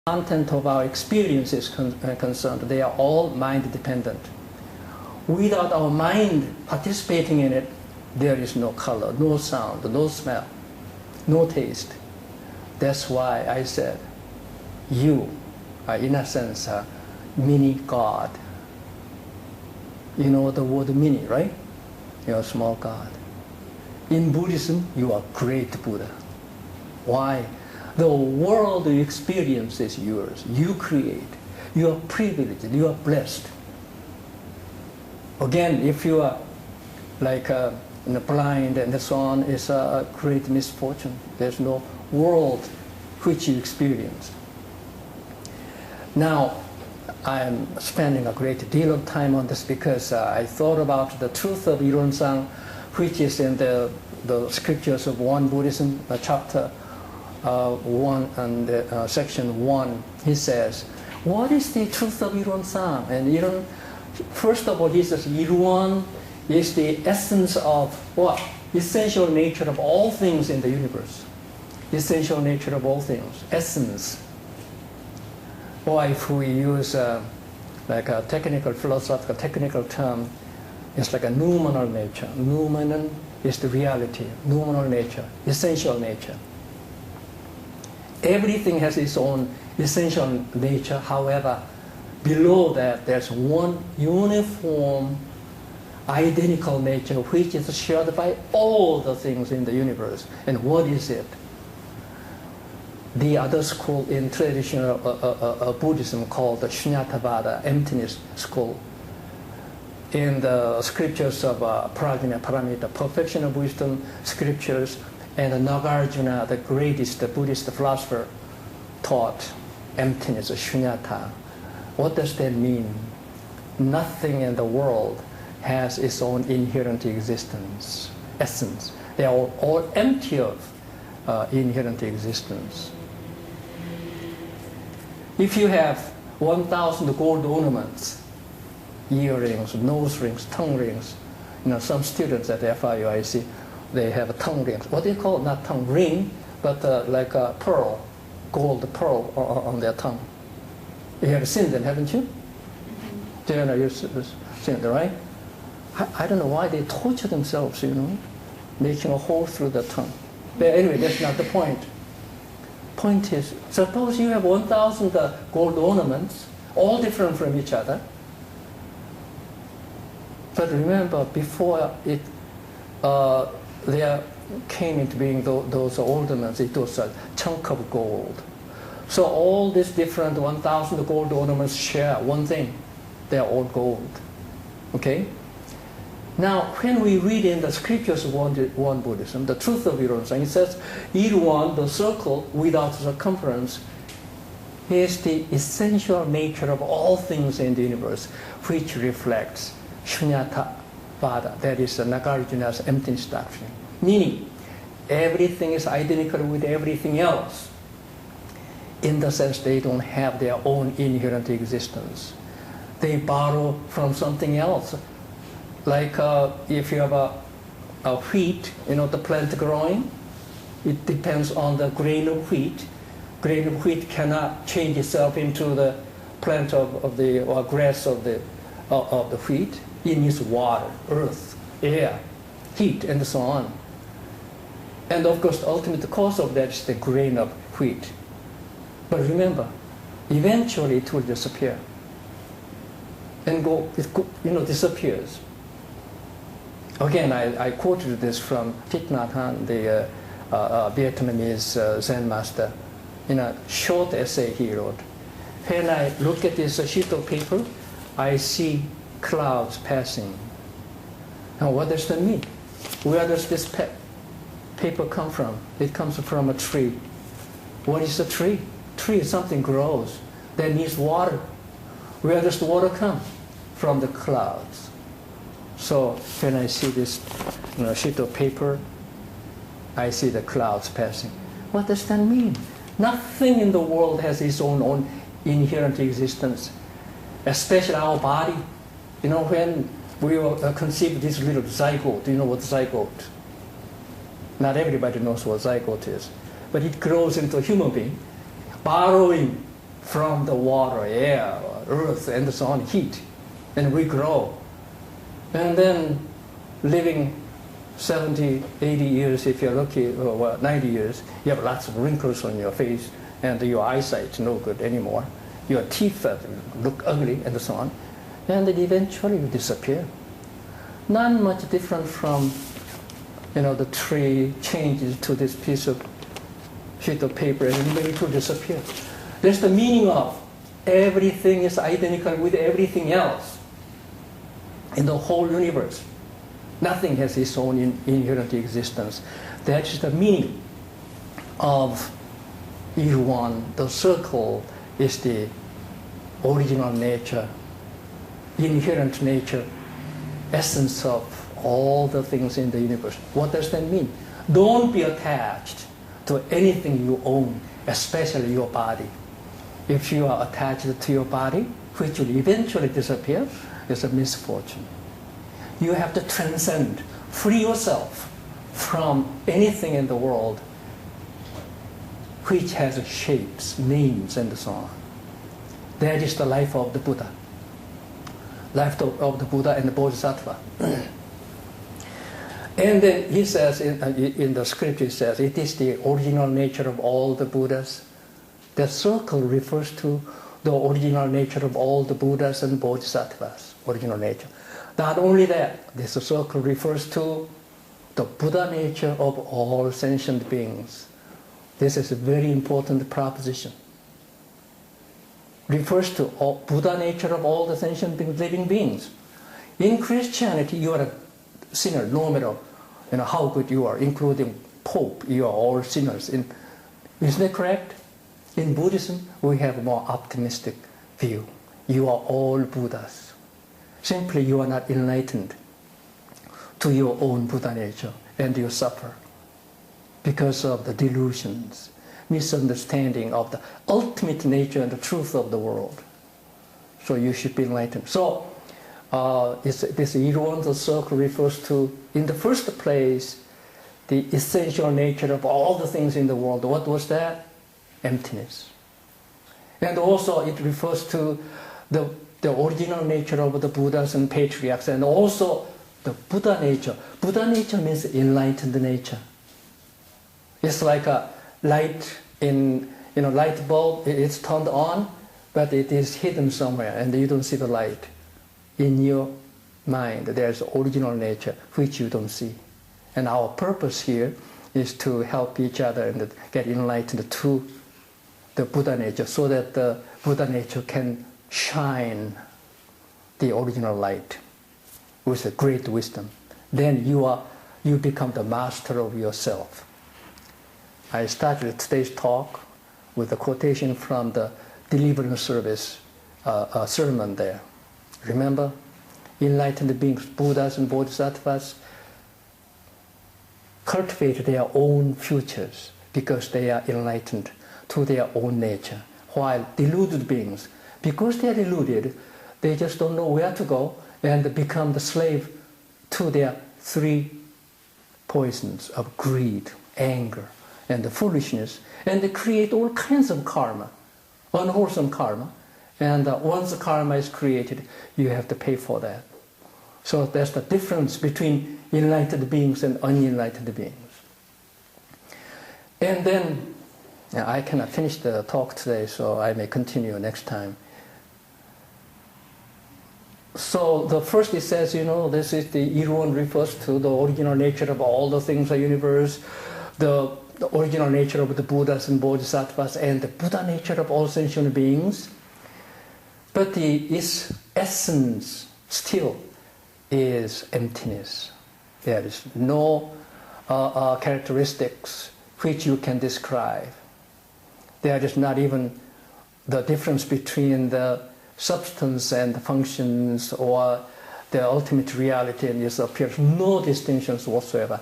content of our experience is concerned, they are all mind dependent. Without our mind participating in it, there is no color, no sound, no smell, no taste. That's why I said, you are in a sense a mini God. You know the word mini, right? You're a small God. In Buddhism, you are great Buddha. Why? The world you experience is yours. You create. You are privileged. You are blessed. Again, if you are like blind and so on, it's a great misfortune. There's no world which you experience. Now, I'm spending a great deal of time on this because I thought about the truth of Ilonsang, which is in the scriptures of WonBuddhism, chapter 1 and section 1. He says, what is the truth of Ilonsang? And first of all, he says, Ilon is the essence of what? Essential nature of all things in the universe. Essential nature of all things. Essence. Or if we use like a technical, philosophical, technical term, it's like a noumenal nature. Noumenon is the reality. Noumenal nature. Essential nature. Everything has its own essential nature. However, below that, there's one uniform, identical nature which is shared by all the things in the universe. And what is it? The other school in traditional Buddhism called the Shunyatavada, emptiness school. In the scriptures of Prajna Paramita, perfection of wisdom scriptures, and Nagarjuna, the greatest Buddhist philosopher, taught emptiness, shunyata. What does that mean? Nothing in the world has its own inherent existence, essence. They are all empty of inherent existence. If you have 1,000 gold ornaments, earrings, nose rings, tongue rings, some students at FIU, I see, they have tongue rings. What do you call it? Not tongue ring, but like a pearl, gold pearl on their tongue. You have seen them, haven't you? Diana, you've seen them, right? I don't know why they torture themselves, making a hole through the tongue. But anyway, that's not the point. Point is, suppose you have 1,000 gold ornaments, all different from each other. But remember, before there came into being those ornaments, it was a chunk of gold. So all these different 1,000 gold ornaments share one thing. They are all gold. Okay? Now, when we read in the scriptures of WonBuddhism, the truth of Ilonsang, it says, Ilon, the circle without circumference, is the essential nature of all things in the universe, which reflects Shunyata Vada, that is Nagarjuna's emptiness doctrine. Meaning, everything is identical with everything else, in the sense they don't have their own inherent existence. They borrow from something else. Like if you have a wheat, the plant growing, it depends on the grain of wheat. Grain of wheat cannot change itself into the plant or grass of the wheat. It needs water, earth, air, heat, and so on. And of course, the ultimate cause of that is the grain of wheat. But remember, eventually it will disappear and disappears. Again, I quoted this from Thich Nhat Hanh, the Vietnamese Zen master, in a short essay he wrote. When I look at this sheet of paper, I see clouds passing. Now, what does that mean? Where does this paper come from? It comes from a tree. What is a tree? Tree is something grows that needs water. Where does the water come? From the clouds. So when I see this sheet of paper, I see the clouds passing. What does that mean? Nothing in the world has its own inherent existence, especially our body. When we conceived this little zygote, do you know what zygote? Not everybody knows what zygote is. But it grows into a human being, borrowing from the water, air, earth, and so on, heat, and we grow. And then living 70, 80 years, if you're lucky, or well, 90 years, you have lots of wrinkles on your face, and your eyesight is no good anymore. Your teeth look ugly, and so on. And then eventually you disappear. Not much different from, the tree changes to this sheet of paper, and then it will disappear. That's the meaning of everything is identical with everything else in the whole universe. Nothing has its own inherent existence. That is the meaning of Irwan. The circle is the original nature, inherent nature, essence of all the things in the universe. What does that mean? Don't be attached to anything you own, especially your body. If you are attached to your body, which will eventually disappear, it's a misfortune. You have to transcend, free yourself from anything in the world which has shapes, names, and so on. That is the life of the Buddha. Life of the Buddha and the Bodhisattva. And then he says, in the script he says, it is the original nature of all the Buddhas. The circle refers to the original nature of all the Buddhas and Bodhisattvas, original nature. Not only that, this circle refers to the Buddha nature of all sentient beings. This is a very important proposition. Refers to Buddha nature of all the sentient living beings. In Christianity, you are a sinner, no matter how good you are, including Pope, you are all sinners. Isn't that correct? In Buddhism, we have a more optimistic view. You are all Buddhas. Simply, you are not enlightened to your own Buddha nature, and you suffer because of the delusions, misunderstanding of the ultimate nature and the truth of the world. So you should be enlightened. So this Irwan, the circle, refers to, in the first place, the essential nature of all the things in the world. What was that? Emptiness. And also it refers to the original nature of the Buddhas and patriarchs, and also the Buddha nature. Buddha nature means enlightened nature. It's like a light in light bulb. It's turned on, but it is hidden somewhere, and you don't see the light. In your mind, there's original nature which you don't see. And our purpose here is to help each other and get enlightened to the Buddha nature, so that the Buddha nature can shine the original light with a great wisdom. Then you become the master of yourself. I started today's talk with a quotation from the Deliverance Service sermon there. Remember, enlightened beings, Buddhas and Bodhisattvas, cultivate their own futures because they are enlightened to their own nature. While deluded beings, because they are deluded, they just don't know where to go and become the slave to their three poisons of greed, anger, and the foolishness, and they create all kinds of karma, unwholesome karma. And once the karma is created, you have to pay for that. So that's the difference between enlightened beings and unenlightened beings. And then, I cannot finish the talk today, so I may continue next time. So the first it says, this is the Irwan refers to the original nature of all the things in the universe, the original nature of the Buddhas and Bodhisattvas, and the Buddha nature of all sentient beings. But its essence still is emptiness. There is no characteristics which you can describe. There is not even the difference between the substance and the functions, or the ultimate reality and its appearance. No distinctions whatsoever.